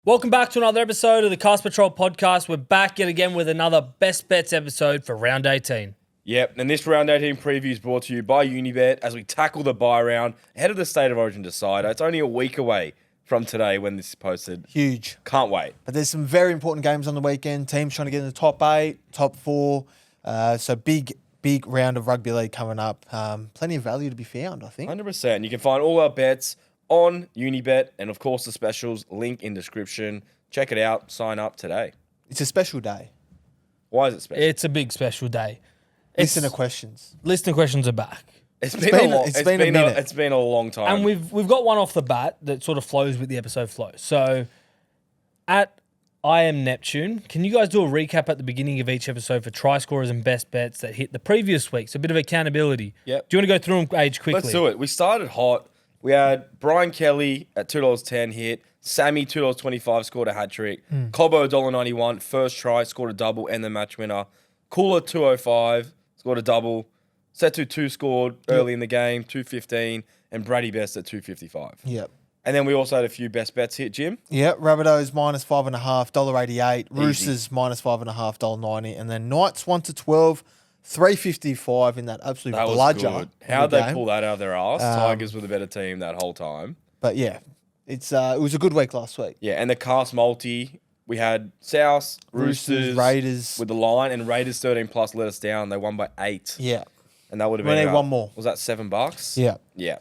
Welcome back to another episode of the Cast Patrol podcast. We're back yet again with another Best Bets episode for Round 18. Yep, and this Round 18 preview is brought to you by Unibet as we tackle the bye round ahead of the State of Origin decider. It's only a week away from today when this is posted. Huge. Can't wait. But there's some very important games on the weekend. Teams trying to get in the top 8, top 4. So big round of rugby league coming up. Plenty of value to be found, I think. 100%. You can find all our bets on Unibet and, of course, the specials, link in description. Check it out. Sign up today. It's a special day. Why is it special? It's a big special day. Listener questions. Listener questions are back. It's been a minute. It's been a long time. And we've got one off the bat that sort of flows with the episode flow. So at I Am Neptune, can you guys do a recap at the beginning of each episode for Tryscorers and best bets that hit the previous week? So a bit of accountability. Yep. Do you want to go through them age quickly? Let's do it. We started hot. We had Brian Kelly at $2.10 hit. Sammy, $2.25, scored a hat-trick. Cobbo, $1.91, first try, scored a double and the match winner. Cooler, $2.05, scored a double. Setu, 2 scored early in the game, $2.15. And Brady Best at $2.55. Yep. And then we also had a few best bets hit, Jim. Yep. Rabbitohs -5.5, $1.88. Roosters -5.5, $1.90. And then Knights 1 to 12, $3.55 in that absolute That was bludger. good. How'd they pull that out of their arse? Tigers were the better team that whole time. But yeah, it was a good week last week. Yeah, and the cast multi, we had South, Roosters, Raiders. with the line, and Raiders 13 plus let us down. They won by 8. Yeah. And that would have We been need one more. Was that $7? Yeah. Yeah.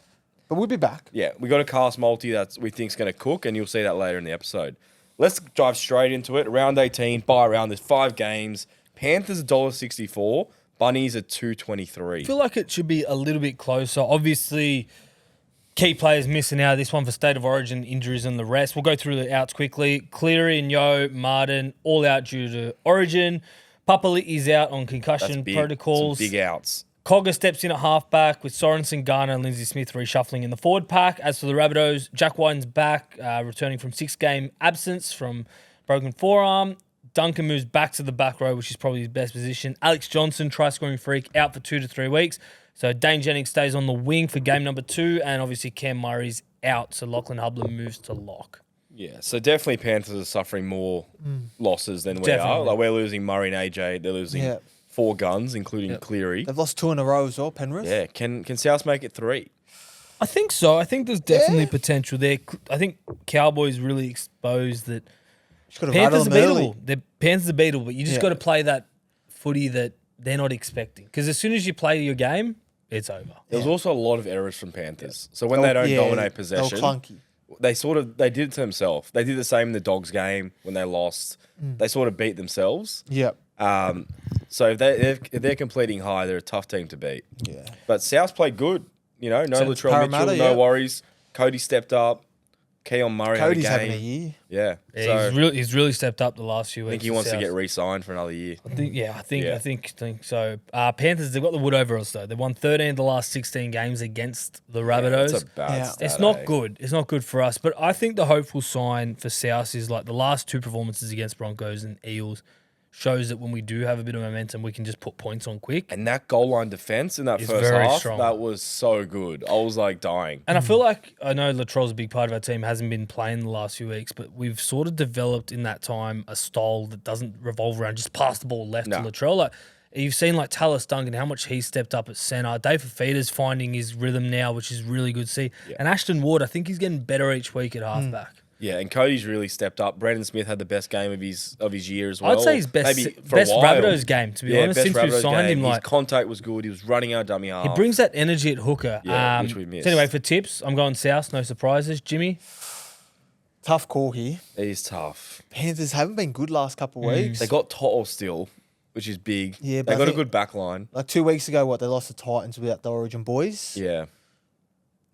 But we'll be back. Yeah. We got a cast multi that we think's going to cook, and you'll see that later in the episode. Let's dive straight into it. Round 18, bye round. There's 5 games. Panthers $1.64. Bunnies at $2.23. I feel like it should be a little bit closer. Obviously, key players missing out. This one for State of Origin, injuries and the rest. We'll go through the outs quickly. Cleary and Yo, Martin, all out due to Origin. Papali is out on concussion protocols. Some big outs. Cogger steps in at halfback with Sorensen, Garner and Lindsay Smith reshuffling in the forward pack. As for the Rabbitohs, Jack Whiten's back, returning from 6-game absence from broken forearm. Duncan moves back to the back row, which is probably his best position. Alex Johnson, try-scoring freak, out for 2 to 3 weeks. So Dane Jennings stays on the wing for game number 2, and obviously Cam Murray's out, so Lachlan Hubland moves to lock. Yeah, so definitely Panthers are suffering more losses than we are. Definitely. Like we're losing Murray and AJ. They're losing 4 guns, including Cleary. They've lost 2 in a row as well, Penrith. Yeah, can South make it 3? I think so. I think there's definitely potential there. I think Cowboys really exposed that Panthers are beatable. Panthers are beatable, but you just got to play that footy that they're not expecting. Because as soon as you play your game, it's over. There was also a lot of errors from Panthers. So when they don't dominate possession, they were clunky. They did it to themselves. They did the same in the Dogs game when they lost. They sort of beat themselves. Yep. So if they're completing high, they're a tough team to beat. Yeah. But South played good. You know, no So Latrell Mitchell, no yeah. worries. Cody stepped up. Keon Murray Cody's had a game. having a year. Yeah. Yeah, So he's really stepped up the last few I weeks. think he wants to get re-signed for another year. I think so. Panthers, they've got the wood over us though. They won 13 of the last 16 games against the Rabbitohs. That's a bad stat, It's not good. It's not good for us. But I think the hopeful sign for South is like the last 2 performances against Broncos and Eels shows that when we do have a bit of momentum, we can just put points on quick. And that goal line defense in that It's first very half, strong. that was so good. I was like dying. And I feel like, I know Latrell's a big part of our team, hasn't been playing the last few weeks, but we've sort of developed in that time a style that doesn't revolve around just pass the ball left to Latrell. Like, you've seen like Tallis Duncan, how much he stepped up at centre. Dave Fafita's finding his rhythm now, which is really good to see. Yeah. And Ashton Ward, I think he's getting better each week at halfback. Yeah, and Cody's really stepped up. Brandon Smith had the best game of his year as well. I'd say his best Rabbitohs game, to be honest, since we've signed him. His contact was good. He was running our dummy half. He brings that energy at hooker, which we missed. So anyway, for tips, I'm going South, no surprises. Jimmy? Tough call here. It is tough. Panthers haven't been good last couple of weeks. They got Toto still, which is big. Yeah, they but got a good back line. Like 2 weeks ago, they lost the Titans without the Origin boys. Yeah.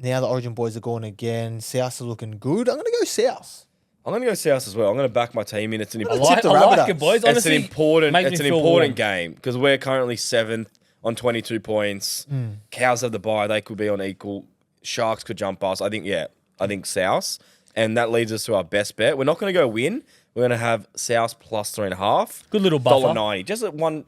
Now the Origin boys are gone again. South are looking good. I'm going to go South. I'm going to go South as well. I'm going to back my team in. It's an I like it, boys. Honestly, it's an important game because we're currently 7th on 22 points. Cows have the bye. They could be on equal. Sharks could jump us. I think South. And that leads us to our best bet. We're not going to go win. We're going to have South plus 3.5. Good little buffer. $1.90. Just at one.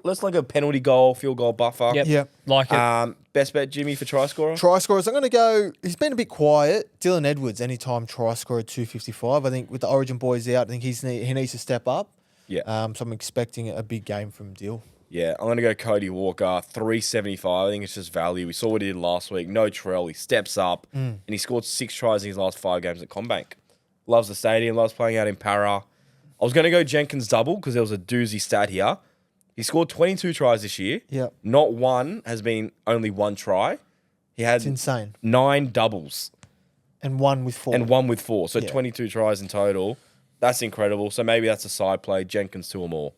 Let's like a penalty goal, field goal buffer. Yep. Like it. Best bet, Jimmy, for try scorer? Try scorers, I'm going to go. He's been a bit quiet. Dylan Edwards, anytime try scorer 255. I think with the Origin boys out, I think he needs to step up. Yeah. So I'm expecting a big game from Dill. Yeah, I'm going to go Cody Walker, 375. I think it's just value. We saw what he did last week. No trail. He steps up and he scored 6 tries in his last 5 games at Combank. Loves the stadium, loves playing out in Para. I was going to go Jenkins double because there was a doozy stat here. He scored 22 tries this year. Yep. Not one has been only 1 try. He had It's insane. 9 doubles And 1 with 4. and 1 with 4. So Yeah. 22 tries in total. That's incredible. So maybe that's a side play. Jenkins 2 or more.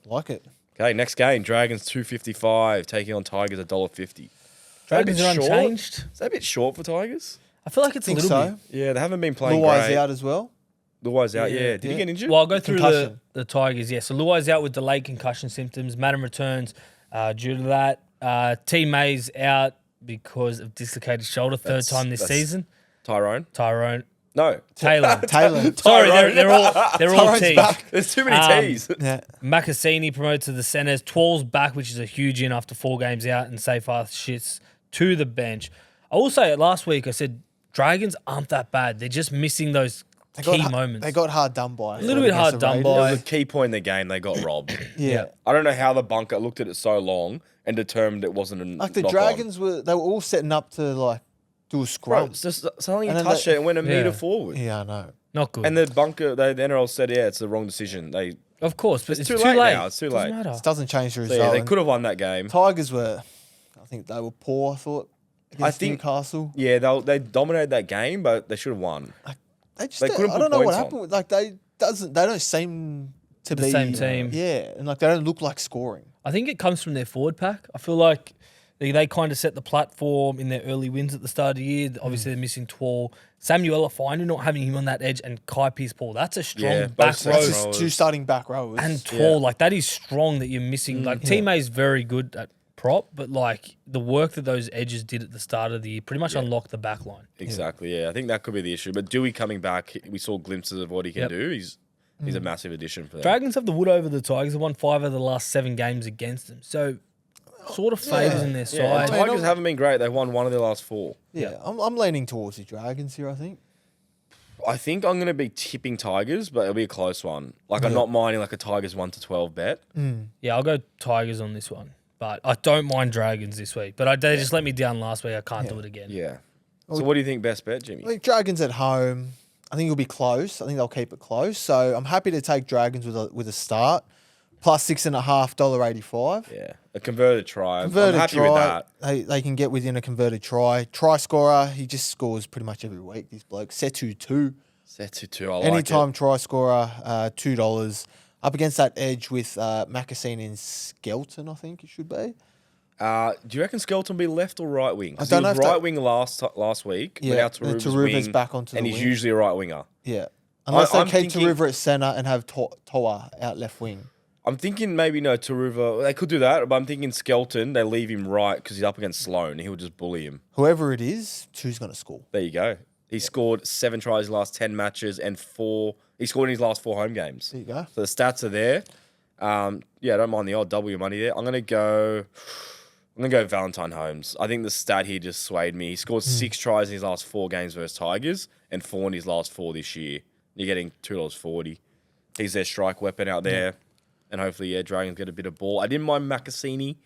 Like it. Okay, next game. Dragons 255 taking on Tigers $1.50. Dragons are short? unchanged. Is that a bit short for Tigers? I feel like it's a Think little so. bit. Yeah, they haven't been playing Luai's great. out as well. Luai's out, yeah. Did he Yeah. get injured? Well, I'll go through Concussion. the Tigers. Yeah, so Luai's out with delayed concussion symptoms. Madden returns due to that. T May's out because of dislocated shoulder, third time this season. Tyrone. No. Taylor. Taylor. Sorry, they're all Tyrone's T's. back. There's too many T's. Yeah. Macassini promoted to the centres. Twal's back, which is a huge in after 4 games out, and Seyfarth shits to the bench. I will say, last week I said Dragons aren't that bad. They're just missing those key moments. They got hard done by. A little bit hard done There by. was a key point in the game. They got robbed. Yeah. I don't know how the bunker looked at it so long and determined it wasn't a Like the knock Dragons they were all setting up to like do a Bro, scrum. it's just something And he then touched it and went a Yeah. metre forward. Yeah, I know. Not good. And the bunker, the NRL said, yeah, it's the wrong decision. They of course, but it's too late now. It's too Doesn't late. matter. It doesn't change the So result. yeah, they And could have won that game. Tigers were, I think they were poor. I thought against think- Newcastle. Yeah, they dominated that game, but they should have won. They just They couldn't I put don't know what points on. happened. Like they don't seem to The be same team. Yeah, and like they don't look like scoring. I think it comes from their forward pack. I feel like they kind of set the platform in their early wins at the start of the year. Obviously, they're missing Twal. Samuel Afinu, not having him on that edge, and Kai Pearce-Paul. That's a strong Yeah, back both row. That's Rose. just 2 starting back rowers. And Twal, like that is strong that you're missing. Like Team A is very good at prop, but like the work that those edges did at the start of the year pretty much unlocked the back line. Exactly, yeah. I think that could be the issue. But Dewey coming back, we saw glimpses of what he can Yep. do. He's a massive addition for them. Dragons have the wood over the Tigers. They won 5 of the last 7 games against them. So sort of favours in their Yeah, side. the Tigers haven't been great. They won 1 of their last 4. yeah, I'm leaning towards the Dragons here. I think. I think I'm going to be tipping Tigers, but it'll be a close one. Like, I'm not minding like a Tigers 1 to 12 bet. Yeah, I'll go Tigers on this one. But I don't mind Dragons this week. But they just let me down last week. I can't do it again. Yeah. So what do you think best bet, Jimmy? I think Dragons at home. I think it'll be close. I think they'll keep it close. So I'm happy to take Dragons with a start. Plus $6.5, $1.85. Yeah. A converted try. Converted I'm happy try. with that. They can get within a converted try. Try scorer, he just scores pretty much every week, this bloke. Setu 2. Set to 2. I like Anytime it. try scorer, $2. Up against that edge with Macassini and Skelton, I think it should be. Do you reckon Skelton will be left or right wing? 'Cause I don't he know was if that- right wing last week. Yeah, But now and Taruva's Taruva's wing, back onto and the he's wing. usually a right winger. Yeah. Unless I'm they keep thinking- Taruva at centre and have Toa out left wing. I'm thinking maybe no Taruva. They could do that, but I'm thinking Skelton. They leave him right because he's up against Sloan. And he'll just bully him. Whoever it is, 2's going to score. There you go. He scored 7 tries in the last 10 matches and 4. He scored in his last 4 home games. There you go. So the stats are there. Yeah, I don't mind the odd W money there. I'm gonna go Valentine Holmes. I think the stat here just swayed me. He scored 6 tries in his last 4 games versus Tigers and 4 in his last 4 this year. You're getting $2.40. He's their strike weapon out there. And hopefully, Dragons get a bit of ball. I didn't mind Macassini.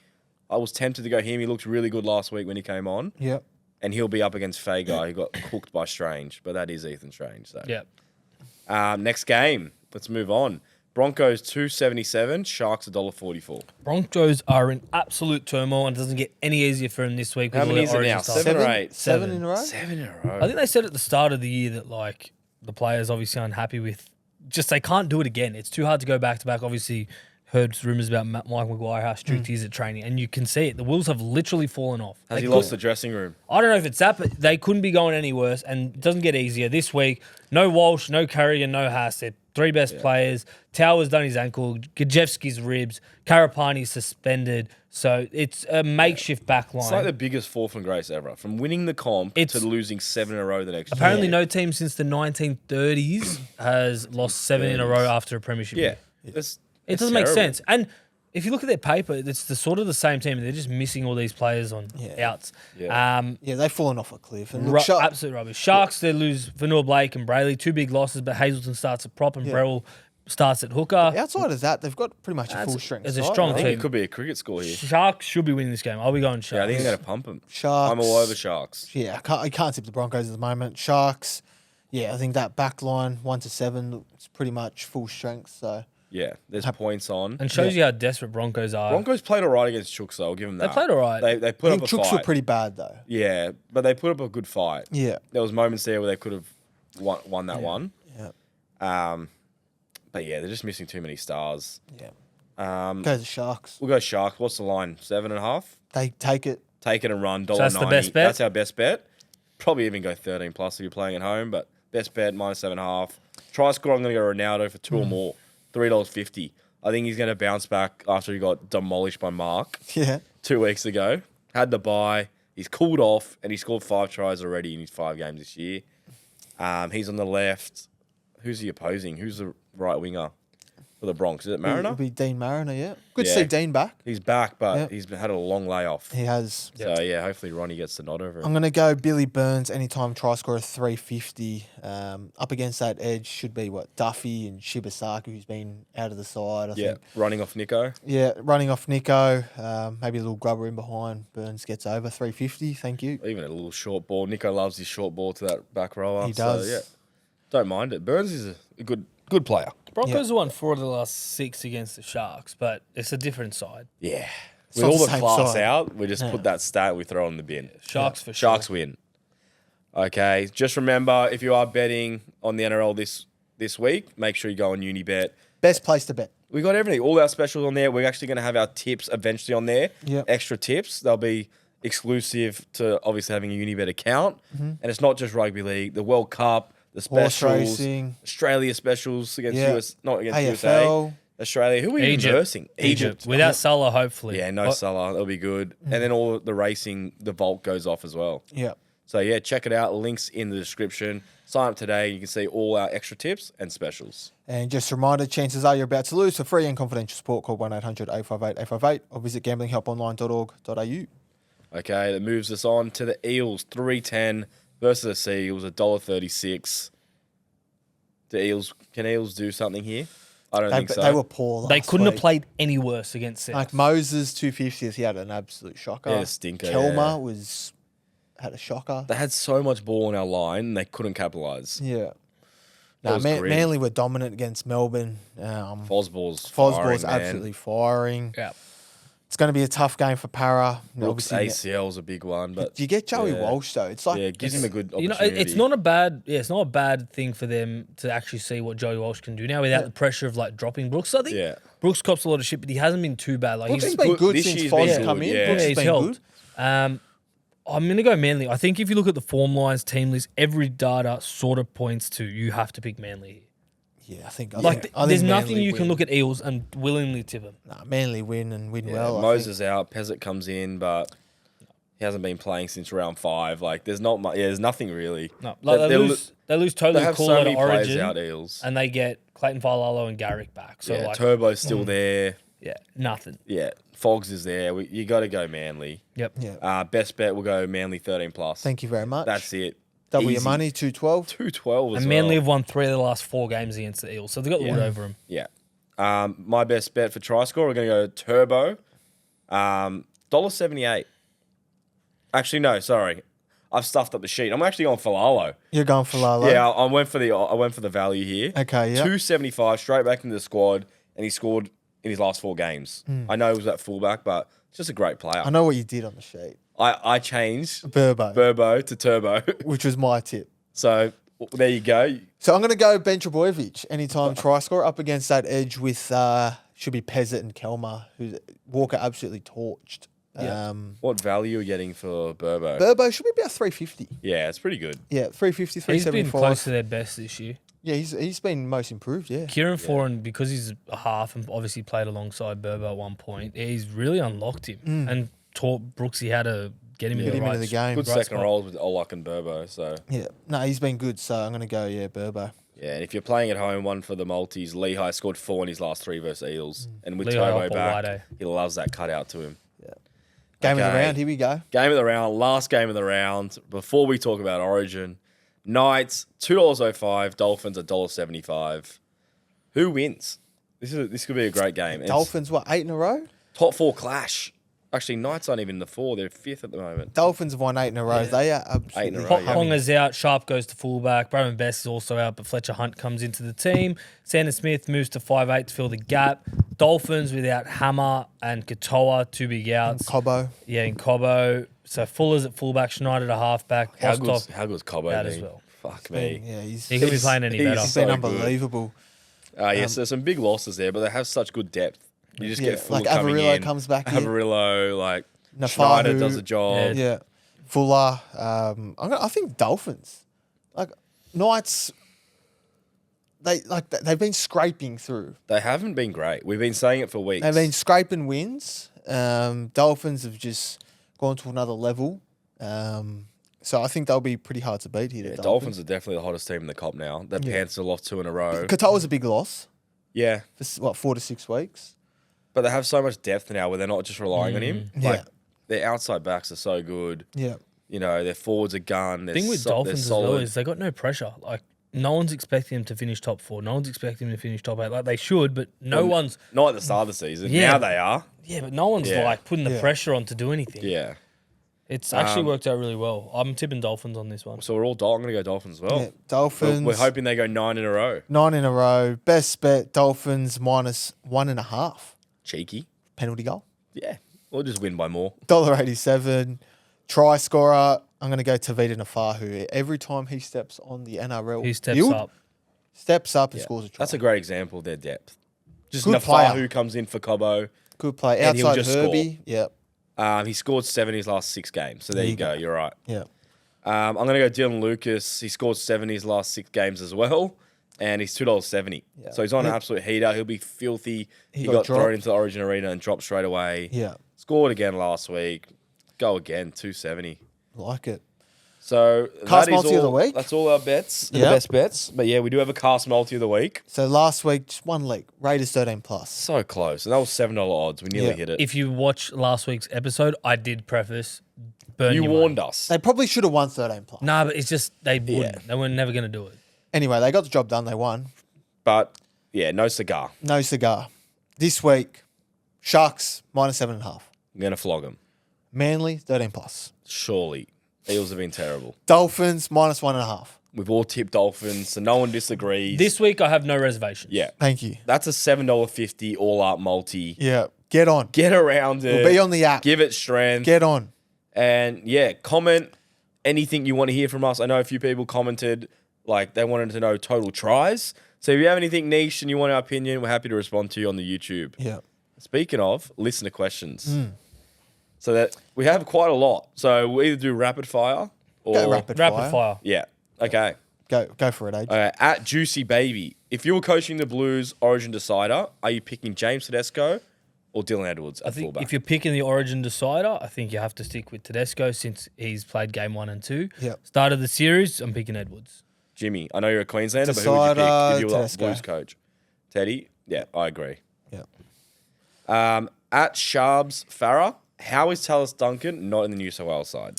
I was tempted to go him. He looked really good last week when he came on. Yep. And he'll be up against Fagar, who got cooked by Strange. But that is Ethan Strange. So. Yeah. Next game. Let's move on. Broncos 277, Sharks $1.44. Broncos are in absolute turmoil and it doesn't get any easier for them this week. How with all many their is it origin now? stuff. 7 or 8? 7 in a row? 7 in a row. I think they said at the start of the year that like the players obviously unhappy with just they can't do it again. It's too hard to go back to back. Obviously, heard rumours about Mike Maguire, how strict he is at training, and you can see it. The wheels have literally fallen off. Has They he could- lost the dressing room? I don't know if it's that, but they couldn't be going any worse, and it doesn't get easier. This week, no Walsh, no Curry, and no Haas. They're three best players. Towers done his ankle. Gajewski's ribs. Karapani's suspended. So it's a makeshift back line. It's like the biggest fall from grace ever. From winning the comp to It's- losing 7 in a row the next Apparently, year. no team since the 1930s has lost 7 in a row after a premiership. Yeah. It It's doesn't make terrible. sense. And if you look at their paper, it's the sort of the same team. They're just missing all these players on outs. Yeah. Yeah, they've fallen off a cliff. And look, Absolute rubbish. Sharks, they lose Vanilla Blake and Brayley. 2 big losses, but Hazelton starts at prop and Brewell starts at hooker. outside of that, they've got pretty much a full strength. it's a side, strong I right? think team. it could be a cricket score here. Sharks should be winning this game. I'll be going Sharks. Yeah, I think they're going to pump them. Sharks. I'm all over Sharks. Yeah, I can't tip the Broncos at the moment. Sharks, yeah, I think that back line, 1 to 7, looks pretty much full strength. So Yeah, there's points on. And shows you how desperate Broncos are. Broncos played all right against Chooks, though. I'll give them that. played all right. They I put think up a Chooks fight. were pretty bad, though. Yeah, but they put up a good fight. Yeah. There was moments there where they could have won that one. Yeah. But yeah, they're just missing too many stars. Yeah. Um, Go to the Sharks. we'll go Sharks. What's the line? 7.5. They take it. Take it and run. $1.90. that's the best bet? That's our best bet. Probably even go 13 plus if you're playing at home, but best bet -7.5. Tryscorer, I'm going to go Ronaldo for 2 or more. $3.50. I think he's going to bounce back after he got demolished by Mark Yeah. 2 weeks ago. Had the bye. He's cooled off and he scored 5 tries already in his 5 games this year. He's on the left. Who's he opposing? Who's the right winger for the Bronx? Is it Mariner? It'll be Dean Mariner, yeah. Good to Yeah. see Dean back. He's back, but Yeah. he's had a long layoff. He has. So, yeah, hopefully Ronnie gets the nod over him. I'm going to go Billy Burns anytime try scorer 350. Up against that edge should be, Duffy and Shibasaki, who's been out of the side, I Yeah, think. running off Nico. Yeah, running off Nico. Maybe a little grubber in behind. Burns gets over 350. Thank you. Even a little short ball. Nico loves his short ball to that back rower. He does. So, yeah, don't mind it. Burns is a good player. Broncos have won 4 of the last 6 against the Sharks, but it's a different side. Yeah. not With all the the same class side. out, we just put that stat, we throw in the bin. Sharks for sure. Sharks win. Okay. Just remember, if you are betting on the NRL this week, make sure you go on Unibet. Best place to bet. We got everything. All our specials on there. We're actually going to have our tips eventually on there. Yep. Extra tips. They'll be exclusive to obviously having a Unibet account. And it's not just rugby league. The World Cup, the Horse specials, racing. Australia specials against Yeah. US, not against AFL. USA. Australia. Who are we Egypt. versing? Egypt. Without Salah, hopefully. Yeah, no Salah. That'll be good. And then all the racing, the vault goes off as well. Yeah. So yeah, check it out. Links in the description. Sign up today. You can see all our extra tips and specials. And just a reminder, chances are you're about to lose. For free and confidential support, call 1-800-858-858 or visit gamblinghelponline.org.au. Okay, that moves us on to the Eels. 310 versus the Seagulls, $1.36. Can Eels do something here? I don't think so. They were poor last They couldn't have week. played any worse against South. Like Moses, 250th, he had an absolute shocker. Yeah, stinker, Kelma yeah. had a shocker. They had so much ball on our line and they couldn't capitalise. Yeah. That was grim. Manly were dominant against Melbourne. Fosball's Fosball's firing, man. absolutely firing. Yeah. It's going to be a tough game for Para. Brooks Obviously, ACL's a big one, but you get Joey yeah. Walsh though. It's like yeah, it gives him a good You know, opportunity. it's not a bad thing for them to actually see what Joey Walsh can do now without the pressure of like dropping Brooks. I think Yeah. Brooks cops a lot of shit, but he hasn't been too bad. Like Brooks he's he's been good This since year's Foz been come good, in. yeah. Brooks he's has been helped. good. I'm going to go Manly. I think if you look at the form lines, team list, every data sort of points to you have to pick Manly here. Yeah, I think There's nothing Manly you can win. look at Eels and willingly tip them. Nah, Manly win and win Yeah, well. I Moses out, Pezzett comes in, but he hasn't been playing since round 5. Like, there's not much. Yeah, there's nothing really. No, like they lose They totally have cool so at many players Origin, out, Eels. and they get Clayton Failalo and Garrick back. So Yeah, like, Turbo's still there. yeah, nothing. Yeah, Fogs is there. You got to go Manly. Yep. Yeah. Best bet will go Manly 13 plus. Thank you very much. That's it. Double your Easy. money, 212. 212 as And Manly well. have won 3 of the last 4 games against the Eels, so they've got the wood over them. Yeah. My best bet for Tryscorer, we're going to go Turbo. $1.78. Actually, no, sorry. I've stuffed up the sheet. I'm actually on Falalo. You're going for Lalo. Yeah, I went for the value here. Okay, yeah. 275 straight back into the squad, and he scored in his last 4 games. I know he was at fullback, but it's just a great player. I know what you did on the sheet. I changed Burbo, to Turbo. which was my tip. So there you go. So I'm going to go Ben Trbojevic anytime try scorer up against that edge with should be Pezzett and Kelma, who Walker absolutely torched. Yeah. What value are you getting for Burbo? Burbo should be about 350. Yeah, it's pretty good. Yeah, 350, He's been 375. close to their best this year. Yeah, he's been most improved. Yeah, Kieran Foran, because he's a half and obviously played alongside Burbo at one point, he's really unlocked him and taught Brooksy how to get him, Get him into the game. Good right second spot. rolls with Olak and Burbo. So yeah. No, he's been good. So I'm gonna go Burbo. yeah, and if you're playing at home, one for the multis, Lehigh scored 4 in his last 3 versus Eels, and with Lehigh Tomo up or back, wide, eh? he loves that cutout to him. Game of the Okay. round. Here we go. Game of the round, last game of the round. Before we talk about Origin, Knights $2.05, Dolphins $1.75. Who wins? This could be a great game. Dolphins, what, 8 in a row? Top 4 clash. Actually, Knights aren't even in the 4; they're 5th at the moment. Dolphins have won 8 in a row. They are absolutely 8 in a row, yeah. Ponga's out. Sharp goes to fullback. Bradman Best is also out, but Fletcher Hunt comes into the team. Sanders Smith moves to 5'8" to fill the gap. Dolphins without Hammer and Katoa, 2 big outs. Cobbo. Yeah, in Cobbo. So Fuller's at fullback, Schneider at halfback. How Bostock good's Cobbo out been? as well. Fuck me. Yeah, he's He could be playing any better. been so good. unbelievable. Yes, there's some big losses there, but they have such good depth. You just Yeah, get Fuller like coming Avarillo in. comes back in. Avarillo, like Nafahu. Schneider does a job. Yeah. Yeah, Fuller. I think Dolphins, like Knights. They've been scraping through. They haven't been great. We've been saying it for weeks. They've been scraping wins. Dolphins have just gone to another level. So I think they'll be pretty hard to beat here. Yeah, the Dolphins are definitely the hottest team in the comp now. The Panthers have lost 2 in a row. Katoa's a big loss Yeah, for 4 to 6 weeks. but they have so much depth now where they're not just relying on him. Yeah. Like their outside backs are so good. Yeah. You know, their forwards are gun. The thing with Dolphins as well is they got no pressure. Like, no one's expecting them to finish top 4. No one's expecting them to finish top 8. Like, they should, but no one's... not at the start of the season. Yeah. Now they are. Yeah, but no one's, Yeah. like, putting the Yeah. pressure on to do anything. Yeah. It's actually worked out really well. I'm tipping Dolphins on this one. So we're all I'm going to go Dolphins as well. Yeah, Dolphins. We're hoping they go 9 in a row. 9 in a row. Best bet, Dolphins minus 1.5. Cheeky. Penalty goal. Yeah. We'll just win by more. $1.87. Tryscorer. I'm going to go Tavita Nafahu. Every time he steps on the NRL He steps field, up. steps up and Yeah. scores a try. That's a great example of their depth. Just Good Nafahu player. comes in for Cobbo. Good play. And he'll Outside just Herbie. Yep. He scored 7 in his last 6 games. So there you go. You're right. Yeah. I'm going to go Dylan Lucas. He scored 7 in his last 6 games as well. And he's $2.70. Yeah. So he's on an absolute heater. He'll be filthy. He got got thrown dropped. into the Origin Arena and dropped straight away. Yeah. Scored again last week. Go again, $2.70. Like it. So Cast that is multi of the all- week. That's all our bets. The Yep. best bets. But yeah, we do have a cast multi of the week. So last week, just one league. Raiders 13 plus. So close. And that was $7 odds. We nearly Yeah. hit it. If you watch last week's episode, I did preface, burn You your warned money. us. They probably should have won 13 plus. Nah, but it's just, they wouldn't. Yeah. They were never going to do it. Anyway, they got the job done. They won. But yeah, no cigar. No cigar. This week, Sharks minus 7.5. I'm going to flog them. Manly 13 plus. Surely. Eels have been terrible. Dolphins minus 1.5. We've all tipped Dolphins, so no one disagrees. This week, I have no reservations. Yeah. Thank you. That's a $7.50 all-up multi. Yeah. Get on. Get around it. We'll be on the app. Give it strength. Get on. And yeah, comment anything you want to hear from us. I know a few people commented like they wanted to know total tries. So if you have anything niche and you want our opinion, we're happy to respond to you on the YouTube. Yeah. Speaking of listener questions, so that we have quite a lot. So we'll either do rapid fire or Go rapid fire. Yeah. Okay. Go for it, Age. Okay. At Juicy Baby, if you were coaching the Blues Origin Decider, are you picking James Tedesco or Dylan Edwards I at think fullback? if you're picking the Origin decider, I think you have to stick with Tedesco since he's played game 1 and 2. Yep. Start of the series, I'm picking Edwards. Jimmy, I know you're a Queenslander, but who would you pick Decider, if you were the Tedesco. Blues coach? Teddy? Yeah, I agree. Yeah. At Sharps Farah, how is Tallis Duncan not in the New South Wales side?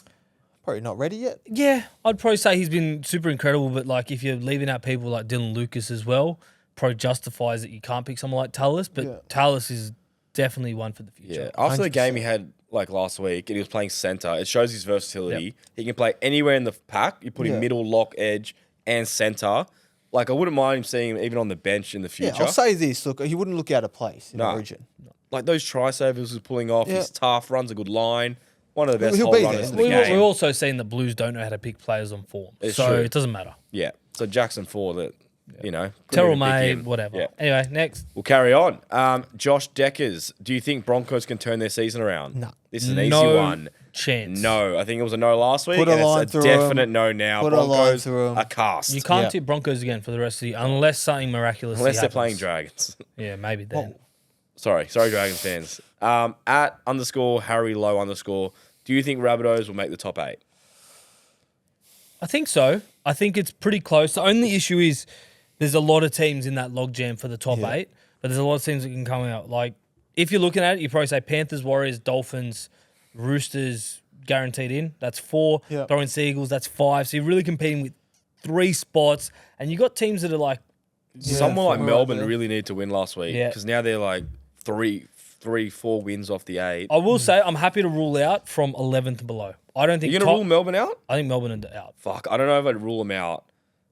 Probably not ready yet. Yeah, I'd probably say he's been super incredible, but like if you're leaving out people like Dylan Lucas as well, probably justifies that you can't pick someone like Tallis, but Yeah. Tallis is definitely one for the future. Yeah. After the 100%. game he had like last week and he was playing centre, it shows his versatility. He can play anywhere in the pack. You put him Yeah. middle, lock, edge, and centre. Like I wouldn't mind him seeing him even on the bench in the Yeah, future. I'll say this. Look, he wouldn't look out of place in No. Origin. Like those try savers was pulling off. Yeah. He's tough, runs a good line. One of the best He'll whole be runners there. in the We've game. also seen the Blues don't know how to pick players on form, It's so true. it doesn't matter. Yeah. So Jackson 4 that, you know. couldn't Terrell even pick May, him. whatever. Yeah. Anyway, next. We'll carry on. Josh Deckers, do you think Broncos can turn their season around? No. This is an easy No. one. chance. No, I think it was a no last week. Put a and line it's a through definite 'em. no now. Put a line Broncos through 'em. are cast. You can't Yeah. tip Broncos again for the rest of the year unless something miraculous Unless they're happens. playing Dragons. Yeah, maybe then. Sorry, Dragons fans. At _Harry Low _. Do you think Rabbitohs will make the top 8? I think so. I think it's pretty close. The only issue is there's a lot of teams in that logjam for the top 8, but there's a lot of teams that can come out. Like, if you're looking at it, you probably say Panthers, Warriors, Dolphins, Roosters guaranteed in. That's 4. Yeah. Throwing Seagulls, that's 5. So you're really competing with 3 spots, and you got teams that are like, Someone like right Melbourne there. really needed to win last week Yeah. because now they're like 4 wins off the 8. I will say I'm happy to rule out from 11th and below. I don't think You're going to rule Melbourne out? I think Melbourne are out. Fuck, I don't know if I'd rule them out.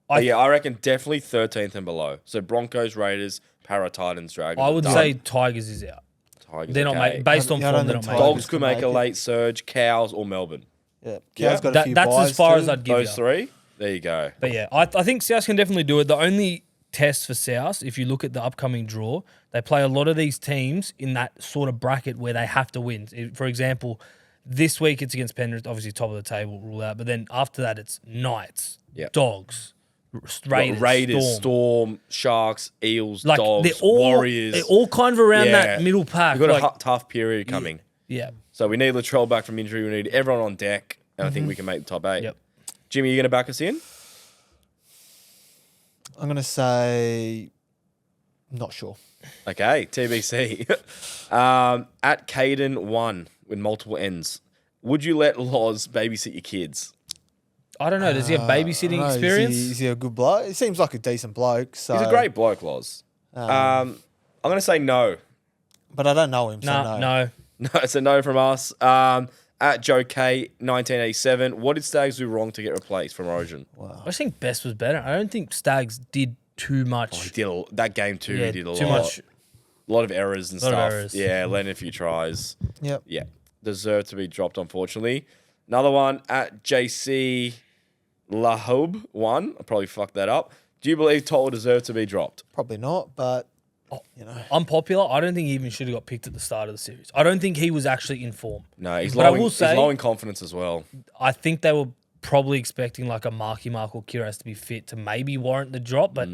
But yeah, I reckon definitely 13th and below. So Broncos, Raiders, Para, Titans, Dragons. I would done. say Tigers is out. Tigers, They're not okay. making, based on Yeah, I form, don't they're not think making. Dogs could make a late surge, Cows or Melbourne. Yeah. Yeah. Cows got a few That's buys as far too. as I'd give you. Those 3? There you go. But yeah, I think South can definitely do it. The only test for South, if you look at the upcoming draw, they play a lot of these teams in that sort of bracket where they have to win. For example, this week it's against Penrith, obviously top of the table, rule out. But then after that, it's Knights, Yep. Dogs, Raiders, Storm, Sharks, Eels, Like Dogs, Warriors. They're all kind of around Yeah. that middle pack. We've got like, a tough period coming. yeah. So we need Latrell back from injury. We need everyone on deck. And I think we can make the top 8. Yep. Jimmy, you going to back us in? I'm going to say, not sure. Okay, TBC. At Caden 1 with multiple ends. Would you let Loz babysit your kids? I don't know. Does he have I babysitting don't know, experience? Is he a good bloke? He seems like a decent bloke. So, He's a great bloke, Loz. I'm going to say no. but I don't know him. So no. No. No, it's a no from us. At Joe K 1987, what did Stags do wrong to get replaced from Origin? I just think Best was better. I don't think Stags did too much. He did that game too. Yeah, He did a too lot. much. A lot of errors and Lot of stuff. errors. Yeah, letting a few tries. Yep. Yeah, deserved to be dropped, unfortunately. Another one at JC Lahob 1. I probably fucked that up. Do you believe Toll deserved to be dropped? Probably not, but, you know. Unpopular. I don't think he even should have got picked at the start of the series. I don't think he was actually in form. No, he's But I low, will say- he's low in confidence as well. I think they were probably expecting like a Marky Mark or Kiras to be fit to maybe warrant the drop, but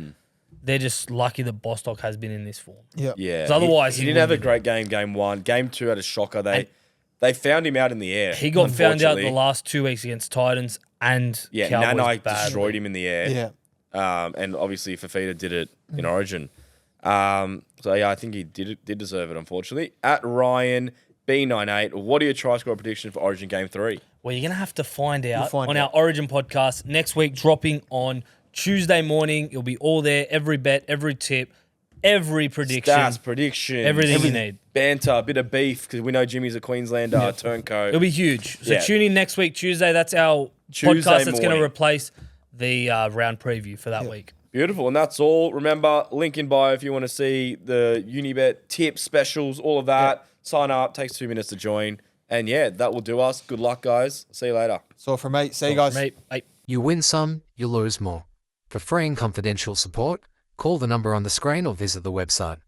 they're just lucky that Bostock has been in this form. Yep. Yeah. 'Cause otherwise he he didn't have a wouldn't be great game 1. Game 2 had a shocker. They found him out in the air. He got found out the unfortunately. last 2 weeks against Titans and Yeah, Cowboys Nanai badly. destroyed him in the air. Yeah. And obviously Fafita did it in Origin. So yeah, I think he did deserve it, unfortunately. At Ryan B98, what are your Tryscorer predictions for Origin Game 3? Well, you're going to have to find out find on out. our Origin podcast next week, dropping on Tuesday morning. It'll be all there, every bet, every tip, every prediction, Stats, predictions, everything you need. banter, a bit of beef, because we know Jimmy's a Queenslander, turncoat. It'll be huge. So Yeah. tune in next week, Tuesday. That's our Tuesday podcast that's going to morning. replace the round preview for that week. Beautiful, and that's all. Remember, link in bio if you want to see the Unibet tips, specials, all of that. Sign up, takes 2 minutes to join. And yeah, that will do us. Good luck, guys. See you later. So for me, see you guys. Mate, mate. You win some, you lose more. For free and confidential support, call the number on the screen or visit the website.